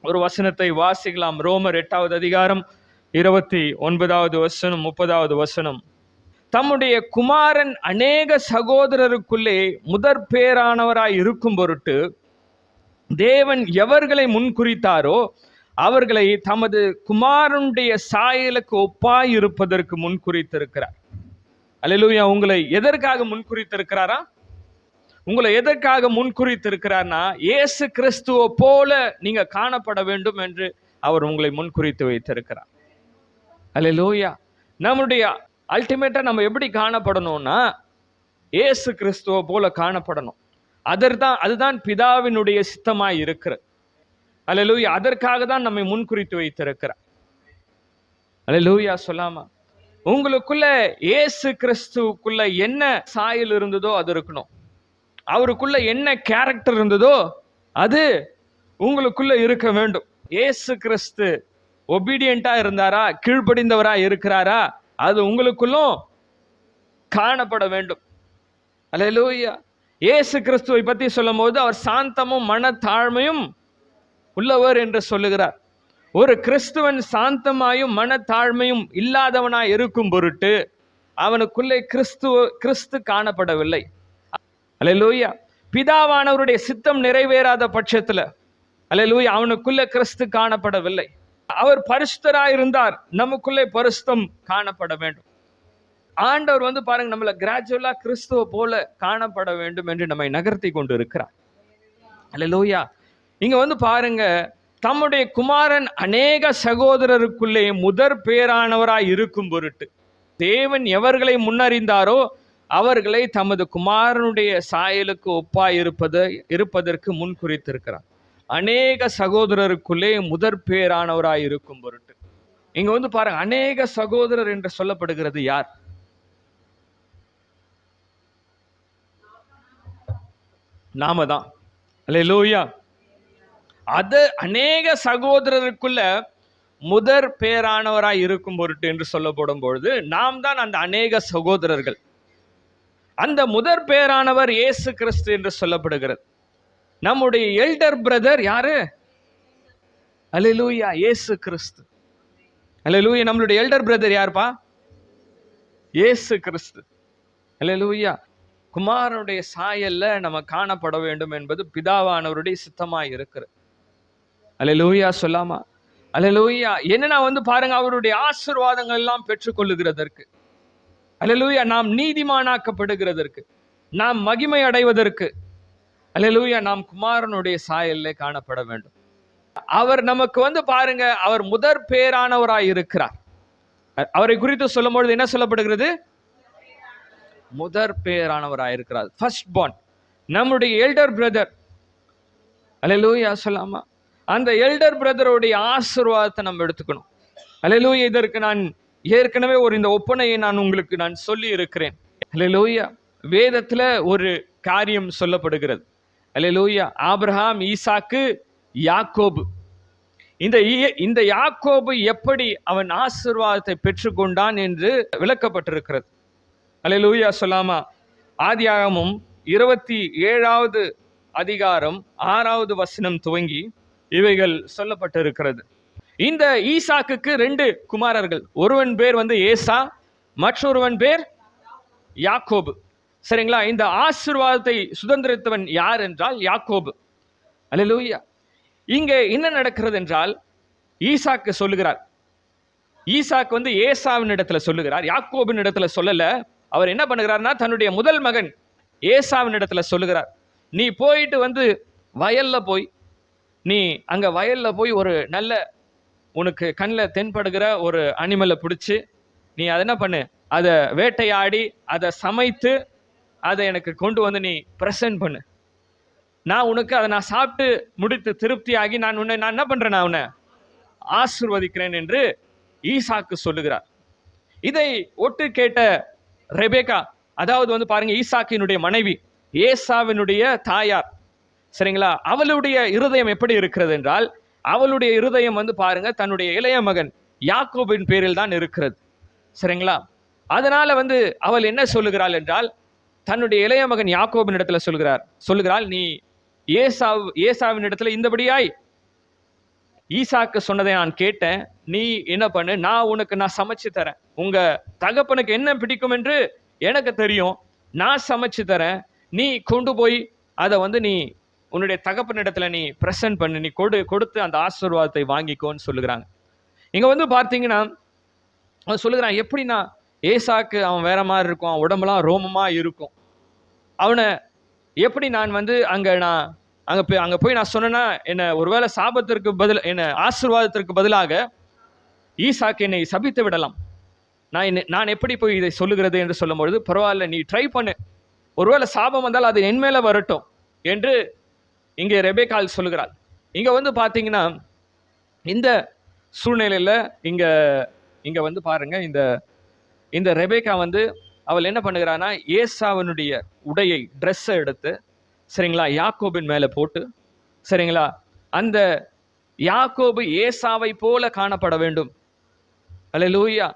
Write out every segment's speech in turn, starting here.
ஒரு வசனத்தை வாசிக்கலாம். ரோமர் 8வது அதிகாரம் 29வது வசனம் 30வது வசனம். தம்முடைய குமாரன் அநேக சகோதரருக்குள்ளே முதற் பேரானவராய் இருக்கும் பொருட்டு தேவன் எவர்களை முன்குறித்தாரோ அவர்களை தமது குமாரனுடைய சாயலுக்கு ஒப்பாய் இருப்பதற்கு முன்குறித்திருக்கிறார். அல்லேலூயா. உங்களை எதற்காக முன்குறித்திருக்கிறாரா? உங்களை எதற்காக முன்குறித்திருக்கிறார்னா, இயேசு கிறிஸ்துவை போல நீங்க காணப்பட வேண்டும் என்று அவர் உங்களை முன்குறித்து வைத்திருக்கிறார். அல்லேலூயா. நம்முடைய அல்டிமேட்டா நம்ம எப்படி காணப்படணும்னா, இயேசு கிறிஸ்துவை போல காணப்படணும். அதுதான் பிதாவினுடைய சித்தமாய் இருக்கிறது. அல்லேலூயா. அதற்காக தான் நம்மை முன்குறித்து வைத்திருக்கிறார். அல்லேலூயா. சொல்லாமா? உங்களுக்குள்ள இயேசு கிறிஸ்துவுக்குள்ள என்ன சாயல் இருந்ததோ அது இருக்கணும். அவருக்குள்ள என்ன கேரக்டர் இருந்ததோ அது உங்களுக்குள்ள இருக்க வேண்டும். இயேசு கிறிஸ்து ஒபீடியண்டா இருந்தாரா, கீழ்ப்படிந்தவரா இருக்கிறாரா, அது உங்களுக்குள்ளும் காணப்பட வேண்டும். அல்லேலூயா. இயேசு கிறிஸ்துவை பற்றி சொல்லும் போது அவர் சாந்தமும் மனத்தாழ்மையும் உள்ளவர் என்று சொல்லுகிறார். ஒரு கிறிஸ்துவன் சாந்தமாயும் மனத்தாழ்மையும் இல்லாதவனாய் இருக்கும் பொருட்டு அவனுக்குள்ளே கிறிஸ்து காணப்படவில்லை. அல்லேலூயா. பிதாவானவருடைய சித்தம் நிறைவேறாத பட்சத்துல அல்லேலூயா அவனுக்குள்ள கிறிஸ்து காணப்படவில்லை. அவர் பரிசுத்தராய் இருந்தார், நமக்குள்ளே பரிசுத்தம் காணப்பட வேண்டும். ஆண்டவர் பாருங்க, நம்மள கிராஜுவலா கிறிஸ்துவ போல காணப்பட வேண்டும் என்று நம்மை நகர்த்தி கொண்டு இருக்கிறார். அல்லேலூயா. இங்க பாருங்க, தம்முடைய குமாரன் அநேக சகோதரருக்குள்ளே முதற் பேரானவராய் இருக்கும் பொருட்டு தேவன் எவர்களை முன்னறிந்தாரோ அவர்களை தமது குமாரனுடைய சாயலுக்கு ஒப்பாய் இருப்பதற்கு முன் குறித்திருக்கிறார். அநேக சகோதரருக்குள்ளே முதற் பேரானவராய் இருக்கும் பொருட்டு. இங்க பாருங்க, அநேக சகோதரர் என்று சொல்லப்படுகிறது யார்? நாம தான். அல்லேலூயா. அது அநேக சகோதரருக்குள்ள முதற் பேரானவராய் இருக்கும் பொருட்டு என்று சொல்லப்படும் பொழுது நாம் தான் அந்த அநேக சகோதரர்கள். அந்த முதற் பேரானவர் இயேசு கிறிஸ்து என்று சொல்லப்படுகிறது. நம்முடைய எல்டர் பிரதர் யாரு? அல்லேலூயா, இயேசு கிறிஸ்து. அல்லேலூயா. நம்மளுடைய எல்டர் பிரதர் யாருப்பா? இயேசு கிறிஸ்து. அல்லேலூயா. குமாரனுடைய சாயல்ல நம்ம காணப்பட வேண்டும் என்பது பிதாவானவருடைய சித்தமாய் இருக்கிறது. அல்லேலூயா. சொல்லாமா? அல்லேலூயா. என்னன்னா பாருங்க, அவருடைய ஆசீர்வாதங்கள் எல்லாம் பெற்றுக்கொள்ளுகிறதற்கு, அல்லேலூயா, நாம் நீதிமானாக்கப்படுகிறதற்கு, நாம் மகிமை அடைவதற்கு, அல்லேலூயா, நாம் குமாரனுடைய சாயல்ல காணப்பட வேண்டும். அவர் நமக்கு பாருங்க, அவர் முதற் பேரானவராய் இருக்கிறார். அவரை குறித்து சொல்லும் பொழுது என்ன சொல்லப்படுகிறது? முதற் பேரானவராய் இருக்கிறார். ஃபர்ஸ்ட் பார்ன், நம்முடைய எல்டர் பிரதர். அல்லேலூயா. சொல்லாமா? அந்த எல்டர் பிரதருடைய ஆசீர்வாதத்தை நம்ம எடுத்துக்கணும். அல்லேலூயா. இதற்கு நான் ஏற்கனவே இந்த ஒப்பனையை நான் உங்களுக்கு சொல்லி இருக்கிறேன். அல்லேலூயா. வேதத்துல ஒரு காரியம் சொல்லப்படுகிறது. அல்லேலூயா. ஆபிரகாம், ஈசாக்கு, யாக்கோபு. இந்த யாக்கோபு எப்படி அவன் ஆசீர்வாதத்தை பெற்றுக்கொண்டான் என்று விளக்கப்பட்டிருக்கிறது. அல்லேலூயா. சொல்லாமா? ஆதியாகமம் 27வது அதிகாரம் 6வது வசனம் துவங்கி இவைகள் சொல்லப்பட்டிருக்கிறது. இந்த ஈசாக்குக்கு 2 குமாரர்கள். ஒருவன் பேர் ஏசா, மற்றொருவன் பேர் யாக்கோபு. சரிங்களா? இந்த ஆசீர்வாதத்தை சுதந்திரித்தவன் யார் என்றால் யாக்கோபு. அல்லேலூயா. இங்க என்ன நடக்கிறது என்றால், ஈசாக்கு சொல்லுகிறார். ஈசாக்கு ஏசாவின் இடத்துல சொல்லுகிறார், யாக்கோபின் இடத்துல சொல்லல. அவர் என்ன பண்ணுகிறார்னா, தன்னுடைய முதல் மகன் ஏசாவின் இடத்துல சொல்லுகிறார், நீ போயிட்டு வயல்ல போய், நீ அங்க வயல்ல போய் ஒரு நல்ல உனக்கு கண்ணில் தென்படுகிற ஒரு அனிமலை பிடிச்சி நீ அதை என்ன பண்ணு, அதை வேட்டையாடி அதை சமைத்து அதை எனக்கு கொண்டு நீ பிரசன்ட் பண்ணு. நான் உனக்கு அதை நான் சாப்பிட்டு முடித்து திருப்தியாகி நான் என்ன பண்றேன், நான் உன்னை ஆசீர்வதிக்கிறேன் என்று ஈசாக்கு சொல்லுகிறார். இதை ஒட்டு கேட்ட ரெபேக்கா, அதாவது பாருங்க, ஈசாக்கினுடைய மனைவி, ஏசாவினுடைய தாயார். சரிங்களா? அவளுடைய இருதயம் எப்படி இருக்கிறது என்றால், அவளுடைய இருதயம் பாருங்க, தன்னுடைய இளைய மகன் யாக்கோபின் பேரில் தான் இருக்கிறது. சரிங்களா? அதனால அவள் என்ன சொல்லுகிறாள் என்றால், தன்னுடைய இளைய மகன் யாக்கோபின் இடத்துல சொல்லுகிறாள், நீ ஏசாவின் இடத்துல இந்தபடியாய் ஈசாக்கு சொன்னதை நான் கேட்டேன், நீ என்ன பண்ணு, நான் சமைச்சு தரேன், உங்க தகப்பனுக்கு என்ன பிடிக்கும் என்று எனக்கு தெரியும், நான் சமைச்சு தரேன், நீ கொண்டு போய் அதை வந்து நீ உன்னுடைய தகப்பனிடத்துல நீ பிரசன்ட் பண்ணு, நீ கொடுத்து அந்த ஆசீர்வாதத்தை வாங்கிக்கோன்னு சொல்லுகிறாங்க. இங்க வந்து பார்த்தீங்கன்னா அவன் சொல்லுகிறான், எப்படின்னா ஏசாக்கு அவன் வேற மாதிரி இருக்கும், அவன் உடம்புலாம் ரோமமா இருக்கும், அவனை எப்படி நான் வந்து அங்க போய் நான் சொன்னேன்னா என்ன ஒருவேளை சாபத்திற்கு பதில் என்ன ஆசீர்வாதத்திற்கு பதிலாக ஈசாக்கு என்னை சபித்து விடலாம், நான் எப்படி போய் இதை சொல்லுகிறது என்று சொல்லும் பொழுது, பரவாயில்ல நீ ட்ரை பண்ணு, ஒருவேளை சாபம் வந்தால் அது என் மேல வரட்டும் என்று இங்கே ரெபேக்காள் சொல்லுகிறாள். இங்க வந்து பாத்தீங்கன்னா இந்த சூழ்நிலையில இங்க வந்து பாருங்க, இந்த ரெபேக்கா வந்து அவள் என்ன பண்ணுகிறான்னா, ஏசாவனுடைய உடையை ட்ரெஸ்ஸை எடுத்து சரிங்களா யாக்கோபின் மேல போட்டு, சரிங்களா அந்த யாக்கோபு ஏசாவை போல காணப்பட வேண்டும், அல்லேலூயா,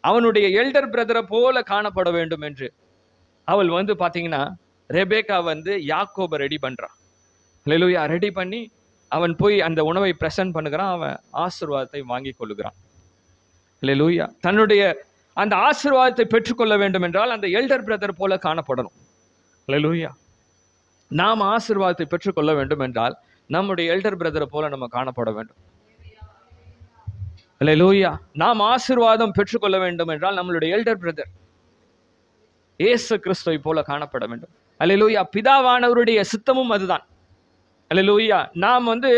அவனுடைய எல்டர் பிரதரை போல காணப்பட வேண்டும் என்று அவள் வந்து பாத்தீங்கன்னா ரெபேக்கா வந்து யாக்கோபை ரெடி பண்றான், அல்லேலூயா, ரெடி பண்ணி அவன் போய் அந்த உணவை பிரசன்ட் பண்ணுகிறான், அவன் ஆசீர்வாதத்தை வாங்கி கொள்ளுகிறான், அல்லேலூயா. தன்னுடைய அந்த ஆசீர்வாதத்தை பெற்றுக்கொள்ள வேண்டும் என்றால் அந்த எல்டர் பிரதர் போல காணப்படணும், அல்லேலூயா. நாம் ஆசீர்வாதத்தை பெற்றுக்கொள்ள வேண்டும் என்றால் நம்முடைய எல்டர் பிரதரை போல நம்ம காணப்பட வேண்டும், அல்லேலூயா. நாம் ஆசீர்வாதம் பெற்றுக்கொள்ள வேண்டும் என்றால் நம்மளுடைய எல்டர் பிரதர் இயேசு கிறிஸ்துவை போல காணப்பட வேண்டும், அல்லேலூயா. பிதாவானவருடைய சித்தமும் அதுதான், அல்லேலூயா. நாம் வந்து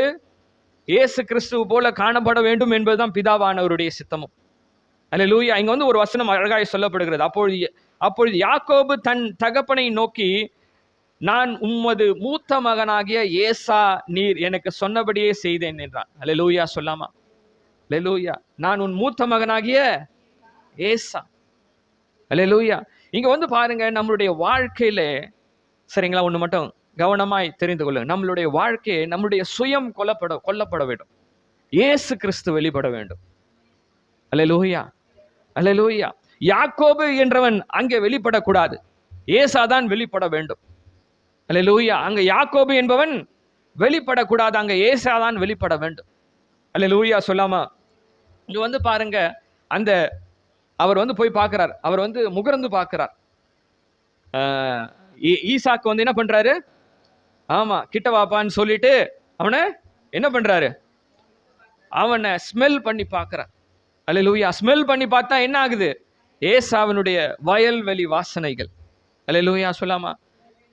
இயேசு கிறிஸ்துவ போல காணப்பட வேண்டும் என்பதுதான் பிதாவானவருடைய சித்தமும், அல்லேலூயா. இங்க வந்து ஒரு வசனம் அழகாய் சொல்லப்படுகிறது, அப்பொழுது யாக்கோபு தன் தகப்பனை நோக்கி, நான் உம்மது மூத்த மகனாகிய ஏசா நீர் எனக்கு சொன்னபடியே செய்தேன் என்றான், அல்லேலூயா. சொல்லாமா, அல்லேலூயா. நான் உன் மூத்த மகனாகிய ஏசா, அல்லேலூயா. இங்க வந்து பாருங்க, நம்மளுடைய வாழ்க்கையில சரிங்களா ஒண்ணு மட்டும் கவனமாய் தெரிந்து கொள்ளுங்க, நம்மளுடைய வாழ்க்கையை நம்மளுடைய சுயம் கொல்லப்பட வேண்டும், இயேசு கிறிஸ்து வெளிப்பட வேண்டும், அல்லேலூயா, அல்லேலூயா. யாக்கோபு என்றவன் அங்கே வெளிப்படக்கூடாது, ஏசாதான் வெளிப்பட வேண்டும், அல்லேலூயா. அங்க யாக்கோபு என்பவன் வெளிப்படக்கூடாது, அங்க ஏசாதான் வெளிப்பட வேண்டும், அல்லேலூயா. சொல்லாமா. இங்க வந்து பாருங்க, அந்த அவர் வந்து போய் பார்க்கிறார், அவர் வந்து முகர்ந்து பார்க்கிறார், ஈசாக்கு வந்து என்ன பண்றாரு, ஆமா கிட்ட வாப்பான்னு சொல்லிட்டு அவனை என்ன பண்றாரு, அவனை ஸ்மெல் பண்ணி பார்க்கிறார், அல்லேலூயா. ஸ்மெல் பண்ணி பார்த்தா என்ன ஆகுது, ஏசாவினுடைய வயல்வெளி வாசனைகள், அல்லேலூயா. சொல்லாமா,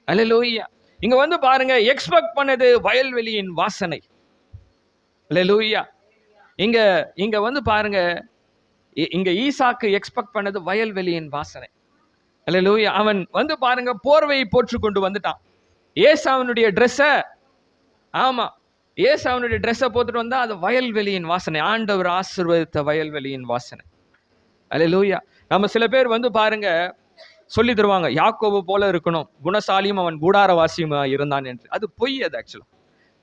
அல்லேலூயா. இங்க வந்து பாருங்க, எக்ஸ்பெக்ட் பண்ணது வயல்வெளியின் வாசனை, அல்லேலூயா. இங்க வந்து பாருங்க, இங்க ஈசாக்கு எக்ஸ்பெக்ட் பண்ணது வயல்வெளியின் வாசனை, அல்லேலூயா. அவன் வந்து பாருங்க போர்வையை போற்று கொண்டு வந்துட்டான், ஏசாவனுடைய ட்ரெஸ்ஸ, ஆமா ஏசாவனுடைய ட்ரெஸ்ஸை போட்டுட்டு வந்தா அது வயல்வெளியின் வாசனை, ஆண்டவர் ஆசீர்வதித்த வயல்வெளியின் வாசனை, அல்லேலூயா. நம்ம சில பேர் வந்து பாருங்க சொல்லி தருவாங்க, யாக்கோபு போல இருக்கணும், குணசாலியும் அவன் கூடாரவாசியுமா இருந்தான் என்று, அது பொய், அது ஆக்சுவலா,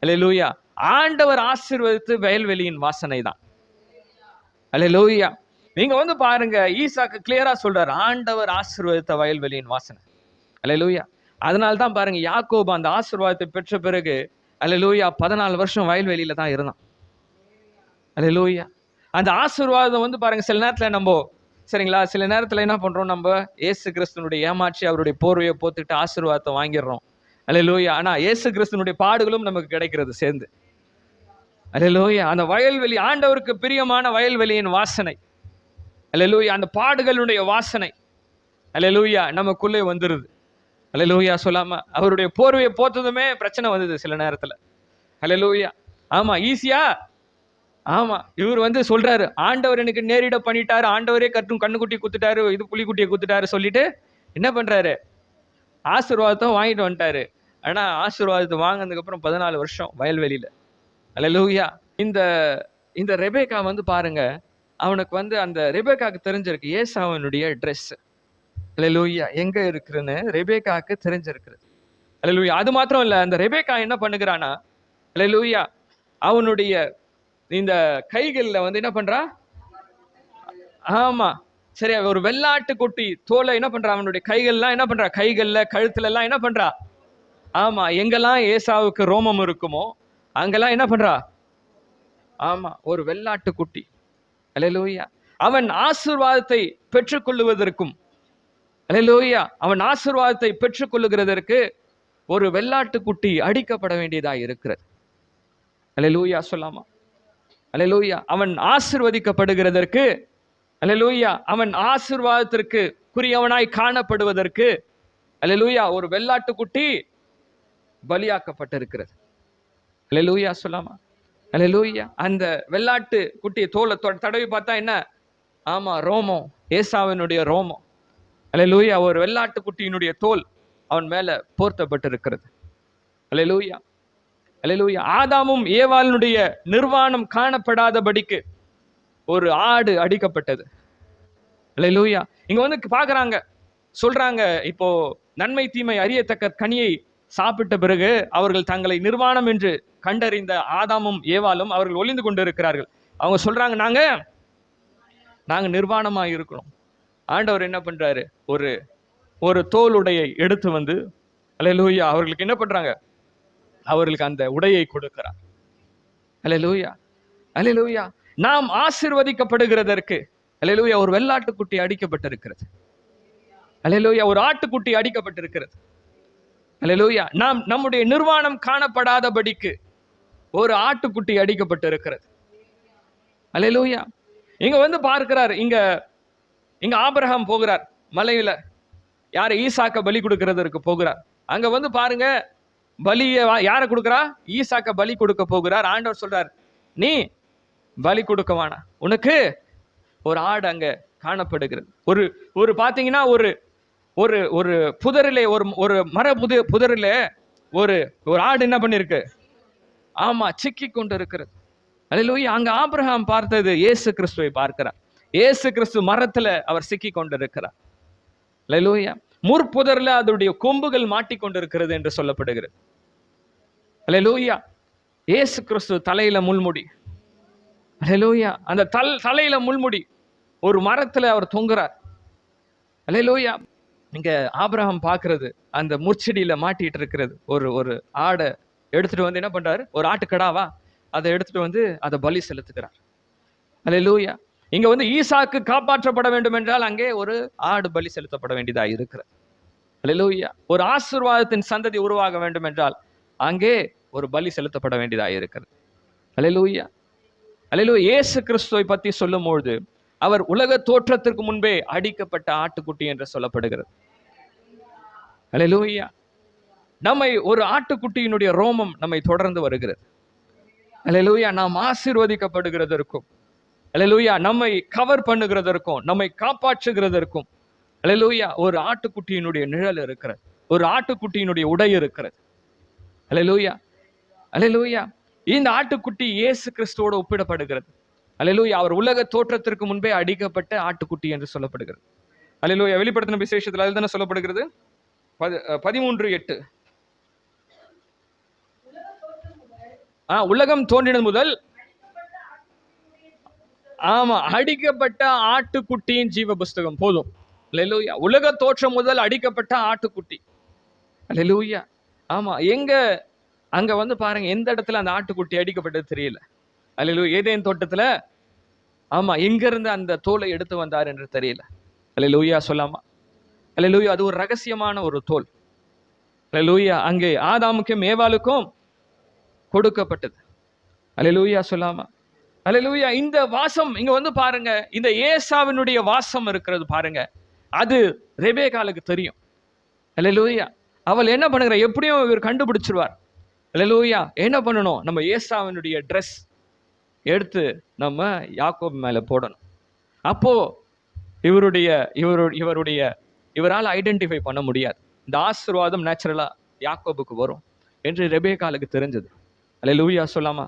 அல்லேலூயா. ஆண்டவர் ஆசீர்வதித்து வயல்வெளியின் வாசனை தான், அல்லேலூயா. நீங்க வந்து பாருங்க, ஈசாக்கு கிளியரா சொல்றாரு, ஆண்டவர் ஆசீர்வதித்த வயல்வெளியின் வாசனை, அல்லேலூயா. அதனால தான் பாருங்க, யாக்கோபு அந்த ஆசீர்வாதத்தை பெற்ற பிறகு அல்லேலூயா 14 வருஷம் வயல்வெளியில தான் இருந்தான், அல்லேலூயா. அந்த ஆசீர்வாதம் வந்து பாருங்க, சில நேரத்துல நம்ம சரிங்களா, சில நேரத்துல என்ன பண்றோம், நம்ம இயேசு கிறிஸ்துனுடைய ஏமாற்றி அவருடைய போர்வையை போத்துட்டு ஆசீர்வாதத்தை வாங்கிடுறோம், அல்லேலூயா. ஆனா இயேசு கிறிஸ்துனுடைய பாடுகளும் நமக்கு கிடைக்கிறது சேர்ந்து, அல்லேலூயா. அந்த வயல்வெளி ஆண்டவருக்கு பிரியமான வயல்வெளியின் வாசனை, அல்லேலூயா. அந்த பாடுகளுடைய வாசனை, அல்லேலூயா, நமக்குள்ளே வந்துருது, அல்லேலூயா. சொல்லாம, அவருடைய போர்வையை போத்ததுமே பிரச்சனை வந்தது சில நேரத்துல, அல்லேலூயா. ஆமா, ஈஸியா, ஆமா இவர் வந்து சொல்றாரு, ஆண்டவர் எனக்கு நேரிட பண்ணிட்டாரு, ஆண்டவரே கண்ணுக்குட்டி குத்துட்டாரு, இது புலிக்குட்டியை குத்துட்டாரு சொல்லிட்டு என்ன பண்றாரு, ஆசீர்வாதத்தை வாங்கிட்டு வந்துட்டாரு. ஆனா ஆசீர்வாதத்தை வாங்கினதுக்கு அப்புறம் 14 வருஷம் வயல்வெளியில, அல்லேலூயா. இந்த ரெபேக்கா வந்து பாருங்க, அவனுக்கு வந்து அந்த ரெபேக்காக்கு தெரிஞ்சிருக்கு ஏசாவனுடைய ட்ரெஸ், அல்லேலூயா, எங்க இருக்குன்னு ரெபேக்காக்கு தெரிஞ்சிருக்கிறது, அல்லேலூயா. அது மாத்திரம் இல்ல, அந்த ரெபேக்கா என்ன பண்ணுகிறானா, அல்லேலூயா, அவனுடைய இந்த கைகள்ல வந்து என்ன பண்றா, ஆமா சரி, ஒரு வெள்ளாட்டு குட்டி தோலை என்ன பண்றா, அவனுடைய கைகள்லாம் என்ன பண்றா, கைகள்ல கழுத்துல எல்லாம் என்ன பண்றா, ஆமா எங்கெல்லாம் ஏசாவுக்கு ரோமம் இருக்குமோ அங்கெல்லாம் என்ன பண்றா, ஆமா, ஒரு வெள்ளாட்டு குட்டி. அல்லேலூயா. அவன் ஆசீர்வாதத்தை பெற்றுக்கொள்ளுவதற்கும், அல்லேலூயா, அவன் ஆசீர்வாதத்தை பெற்றுக்கொள்ளுகிறதற்கு ஒரு வெள்ளாட்டு குட்டி அடிக்கப்பட வேண்டியதாக இருக்கிறது. அல்லேலூயா சொல்லாமா? அல்லேலூயா. அவன் ஆசீர்வதிக்கப்படுகிறதற்கு, அல்லேலூயா, அவன் ஆசீர்வாதத்திற்கு குறியவனாய் காணப்படுவதற்கு, அல்லேலூயா, ஒரு வெள்ளாட்டு குட்டி பலியாக்கப்பட்டிருக்கிறது. அல்லேலூயா சொல்லாமா? அல்லேலூயா. அந்த வெள்ளாட்டு குட்டியை தோலை தடவி பார்த்தா என்ன? ஆமா, ரோமம், ஏசாவினுடைய ரோமம். அல்லேலூயா. ஒரு வெள்ளாட்டு குட்டியினுடைய தோல் அவன் மேல போர்த்தப்பட்டிருக்கிறது. அல்லேலூயா. அல்லேலூயா. ஆதாமும் ஏவாளினுடைய நிர்வாணம் காணப்படாதபடிக்கு ஒரு ஆடு அடிக்கப்பட்டது. அல்லேலூயா. இங்க வந்து பாக்குறாங்க, சொல்றாங்க, இப்போ நன்மை தீமை அறியத்தக்க கனியை சாப்பிட்ட பிறகு அவர்கள் தங்களை நிர்வாணம் என்று கண்டறிந்த ஆதாமும் ஏவாளும் அவர்கள் ஒளிந்து கொண்டு இருக்கிறார்கள். அவங்க சொல்றாங்க, நாங்க நிர்வாணமா இருக்கிறோம். ஆண்டவர் என்ன பண்றாரு? ஒரு ஒரு தோல் உடையை எடுத்து வந்து, அல்லேலூயா, அவர்களுக்கு என்ன பண்றாங்க? அவர்களுக்கு அந்த உடையை கொடுக்கிறார். அல்லேலூயா. அல்லேலூயா. நாம் ஆசீர்வதிக்கப்படுகிறதற்கு, அல்லேலூயா, ஒரு வெள்ளாட்டுக்குட்டி அடிக்கப்பட்டிருக்கிறது. அல்லேலூயா. ஒரு ஆட்டுக்குட்டி அடிக்கப்பட்டிருக்கிறது. அல்லேலூயா. நாம் நம்முடைய நிர்வாணம் காணப்படாதபடிக்கு ஒரு ஆட்டுக்குட்டி அடிக்கப்பட்டிருக்கிறது. அல்லேலூயா. இங்க வந்து பார்க்கிறார், இங்க ஆபிரகாம் போகிறார் மலையில, யாரை? ஈசாக்க பலி கொடுக்கிறதற்கு போகிறார். அங்க வந்து பாருங்க, பலிய யாரை கொடுக்கிறா? ஈசாக்க பலி கொடுக்க போகிறார். ஆண்டவர் சொல்றார், நீ பலி கொடுக்க வேணாம், உனக்கு ஒரு ஆடு அங்க காணப்படுகிறது. ஒரு பாத்தீங்கன்னா ஒரு ஒரு ஒரு புதரிலே, ஒரு மர புதரிலே ஒரு ஆடு என்ன பண்ணிருக்கு? ஆமா, சிக்கி கொண்டு இருக்கிறது. அல்லேலூயா. அங்க ஆபிரகாம் பார்த்தது இயேசு கிறிஸ்துவை பார்க்கிறார். இயேசு கிறிஸ்து மரத்துல அவர் சிக்கி கொண்டிருக்கிறார். அல்லேலூயா. முற்புதர்ல அதனுடைய கொம்புகள் மாட்டிக்கொண்டிருக்கிறது என்று சொல்லப்படுகிறது. அல்லேலூயா. இயேசு கிறிஸ்து தலையில முள்முடி. அல்லேலூயா. அந்த தலையில முள்முடி, ஒரு மரத்துல அவர் தொங்குறார். அல்லேலூயா. இங்க ஆபிரகாம் பார்க்கிறது, அந்த முற்செடியில மாட்டிட்டு இருக்கிறது ஒரு ஆடை எடுத்துட்டு வந்து என்ன பண்றாரு? ஒரு ஆட்டுக்கடாவா அதை எடுத்துட்டு வந்து அதை பலி செலுத்துகிறார். அல்லேலூயா. இங்க வந்து ஈசாக்கு காப்பாற்றப்பட வேண்டும் என்றால் அங்கே ஒரு ஆடு பலி செலுத்தப்பட வேண்டியதா இருக்கிறது. அல்லேலூயா. ஒரு ஆசீர்வாதத்தின் சந்ததி உருவாக வேண்டும் என்றால் அங்கே ஒரு பலி செலுத்தப்பட வேண்டியதா இருக்கிறது. அல்லேலூயா. அல்லேலூயா. இயேசு கிறிஸ்துவை பத்தி சொல்லும்போது அவர் உலக தோற்றத்திற்கு முன்பே அடிக்கப்பட்ட ஆட்டுக்குட்டி என்று சொல்லப்படுகிறது. அல்லேலூயா. நம்மை ஒரு ஆட்டுக்குட்டியினுடைய ரோமம் நம்மை தொடர்ந்து வருகிறது. அல்லேலூயா. நாம் ஆசீர்வதிக்கப்படுகிறதற்கும், அல்லேலூயா, நம்மை கவர் பண்ணுகிறதற்கும், நம்மை காப்பாற்றுகிறதற்கும், அல்லேலூயா, ஒரு ஆட்டுக்குட்டியினுடைய நிழல் இருக்கிறது, ஒரு ஆட்டுக்குட்டியினுடைய உடை இருக்கிறது. அல்லேலூயா. அல்லேலூயா. இந்த ஆட்டுக்குட்டி இயேசு கிறிஸ்துவோடு ஒப்பிடப்படுகிறது. அல்லேலூயா. அவர் உலக தோற்றத்திற்கு முன்பே அடிக்கப்பட்ட ஆட்டுக்குட்டி என்று சொல்லப்படுகிறது. அல்லேலூயா. வெளிப்படுத்தின விசேஷத்தில் அதுதானே சொல்லப்படுகிறது. 13:8. உலகம் தோன்றினது முதல், ஆமா, அடிக்கப்பட்ட ஆட்டுக்குட்டியின் ஜீவ புஸ்தகம். போதும். அல்லேலூயா. உலக தோற்றம் முதல் அடிக்கப்பட்ட ஆட்டுக்குட்டி. அல்லேலூயா. ஆமா. அங்க வந்து பாருங்க, எந்த இடத்துல அந்த ஆட்டுக்குட்டி அடிக்கப்பட்டது தெரியல. அல்லேலூயா. ஏதேன் தோட்டத்துல, ஆமா, எங்க இருந்து அந்த தோலை எடுத்து வந்தார் என்று தெரியல. அல்லேலூயா சொல்லாமா? அல்லேலூயா. அது ஒரு ரகசியமான ஒரு தோல். அல்லேலூயா. அங்கே ஆதாமுக்கும் ஏவாளுக்கும் கொடுக்கப்பட்டது. அல்லேலூயா சொல்லாமா? அல்லேலூயா. இந்த வாசம் இங்க வந்து பாருங்க, இந்த ஏசாவினுடைய வாசம் இருக்கிறது பாருங்க, அது ரெபேக்காளுக்கு தெரியும். அல்லேலூயா. அவள் என்ன பண்ணுகிற, எப்படியும் இவர் கண்டுபிடிச்சிருவார். அல்லேலூயா. என்ன பண்ணணும்? நம்ம ஏசாவினுடைய ட்ரெஸ் எடுத்து நம்ம யாக்கோபு மேல போடணும். அப்போ இவரால் ஐடென்டிஃபை பண்ண முடியாது. இந்த ஆசீர்வாதம் நேச்சுரலா யாக்கோபுக்கு வரும் என்று ரெபேக்காளுக்கு தெரிஞ்சது. அல்லேலூயா சொல்லாமா?